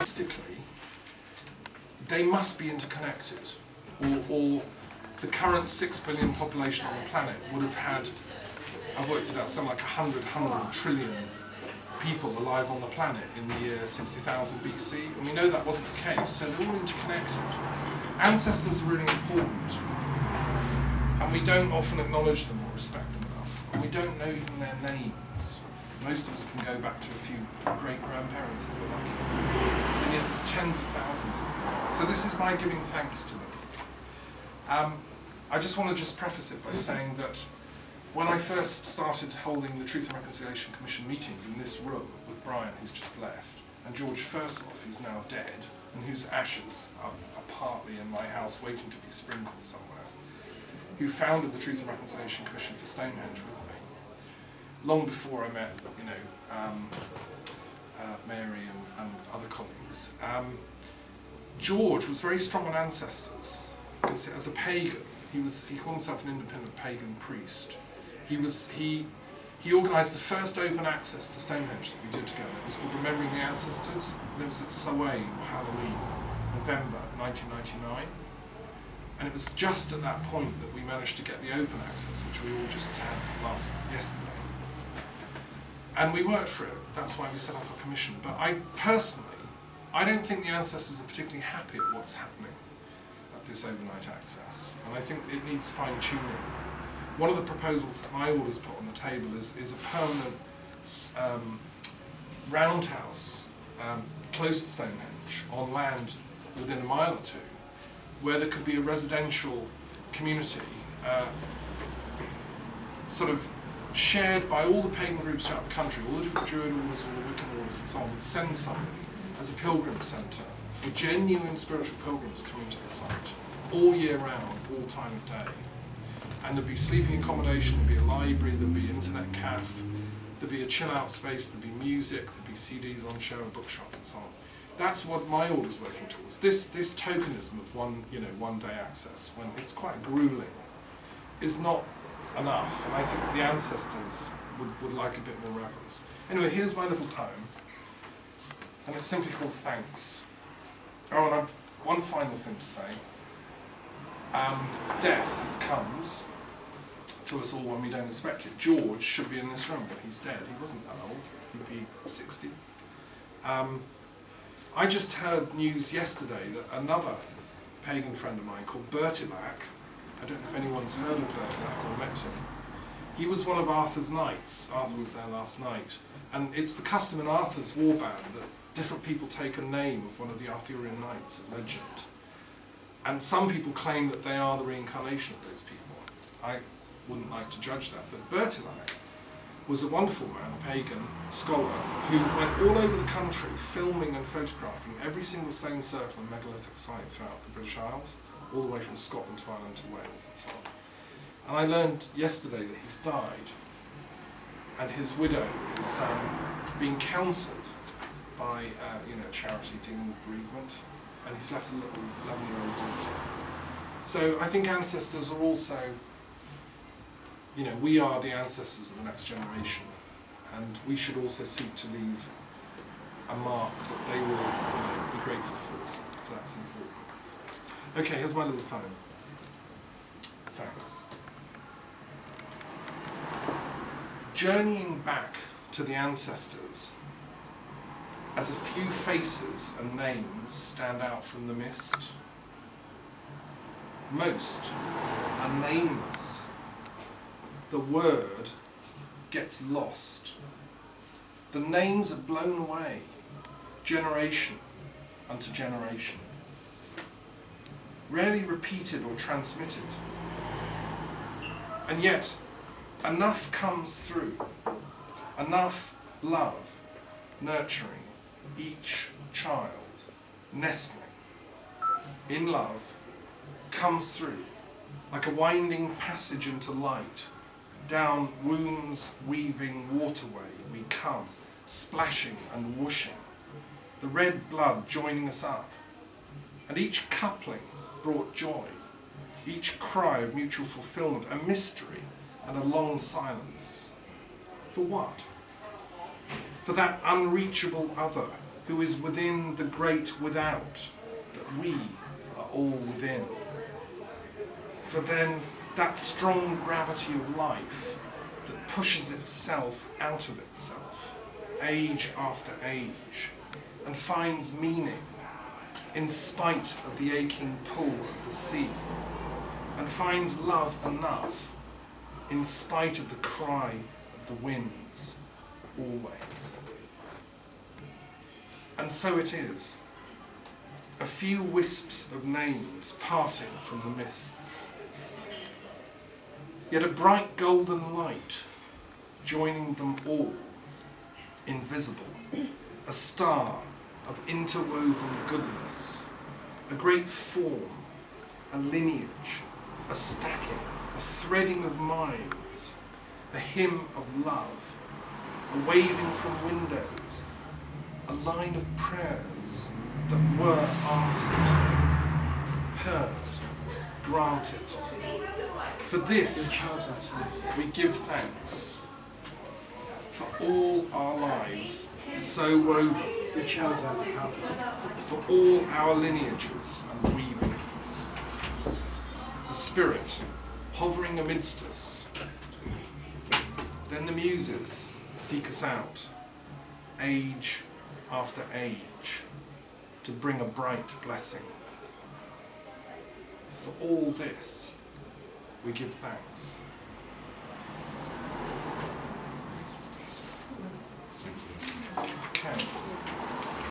Realistically, they must be interconnected, or the current 6 billion population on the planet would have had, I've worked it out, something like 100 trillion people alive on the planet in the year 60,000 BC, and we know that wasn't the case, so they're all interconnected. Ancestors are really important, and we don't often acknowledge them or respect them enough, and we don't know even their names. Most of us can go back to a few great-grandparents if we're lucky, and yet it's tens of thousands of them. So this is my giving thanks to them. I just want to preface it by saying that when I first started holding the Truth and Reconciliation Commission meetings in this room with Brian, who's just left, and George Fursoff, who's now dead, and whose ashes are partly in my house waiting to be sprinkled somewhere, who founded the Truth and Reconciliation Commission for Stonehenge with me, long before I met, Mary and other colleagues. George was very strong on ancestors. As a pagan, he called himself an independent pagan priest. He organised the first open access to Stonehenge that we did together. It was called Remembering the Ancestors, and it was at Samhain, Halloween, November 1999. And it was just at that point that we managed to get the open access, which we all just had yesterday. And we worked for it. That's why we set up a commission. But I don't think the ancestors are particularly happy at what's happening at this overnight access. And I think it needs fine-tuning. One of the proposals that my orders put on the table is a permanent roundhouse close to Stonehenge on land within a mile or two, where there could be a residential community sort of shared by all the pagan groups throughout the country, all the different Druid orders, all the Wiccan orders and so on, would send somebody as a pilgrim centre for genuine spiritual pilgrims coming to the site all year round, all time of day. And there'd be sleeping accommodation, there'd be a library, there'd be internet cafe, there'd be a chill out space, there'd be music, there'd be CDs on show, a bookshop and so on. That's what my order's working towards. This tokenism of one day access, when it's quite grueling, is not enough, and I think the ancestors would like a bit more reverence. Anyway, here's my little poem, and it's simply called Thanks. Oh, and I've one final thing to say. Death comes to us all when we don't expect it. George should be in this room, but he's dead. He wasn't that old. He'd be 60. I just heard news yesterday that another pagan friend of mine called Bertilac, I don't know if anyone's heard of Bertilac or met him, he was one of Arthur's knights. Arthur was there last night. And it's the custom in Arthur's war band that different people take a name of one of the Arthurian knights of legend. And some people claim that they are the reincarnation of those people. I wouldn't like to judge that, but Bertilac was a wonderful man, a pagan scholar, who went all over the country filming and photographing every single stone circle and megalithic site throughout the British Isles, all the way from Scotland to Ireland to Wales and so on. And I learned yesterday that he's died, and his widow is being counselled by a charity dealing with bereavement, and he's left a little 11-year-old daughter. So I think ancestors are also, we are the ancestors of the next generation, and we should also seek to leave a mark that they will be grateful for. So that's important. Okay, here's my little poem. Thanks. Journeying back to the ancestors, as a few faces and names stand out from the mist, most are nameless. The word gets lost. The names are blown away, generation unto generation, rarely repeated or transmitted. And yet, enough comes through, enough love, nurturing each child, nestling in love, comes through like a winding passage into light. Down womb's weaving waterway we come, splashing and whooshing, the red blood joining us up, and each coupling brought joy, each cry of mutual fulfillment, a mystery and a long silence. For what? For that unreachable other who is within the great without, that we are all within. For then that strong gravity of life that pushes itself out of itself, age after age, and finds meaning in spite of the aching pull of the sea, and finds love enough in spite of the cry of the winds, always. And so it is, a few wisps of names parting from the mists, yet a bright golden light joining them all, invisible, a star of interwoven goodness, a great form, a lineage, a stacking, a threading of minds, a hymn of love, a waving from windows, a line of prayers that were answered, heard, granted. For this we give thanks, for all our lives so woven, for all our lineages and weavings, the Spirit hovering amidst us. Then the Muses seek us out, age after age, to bring a bright blessing. For all this we give thanks.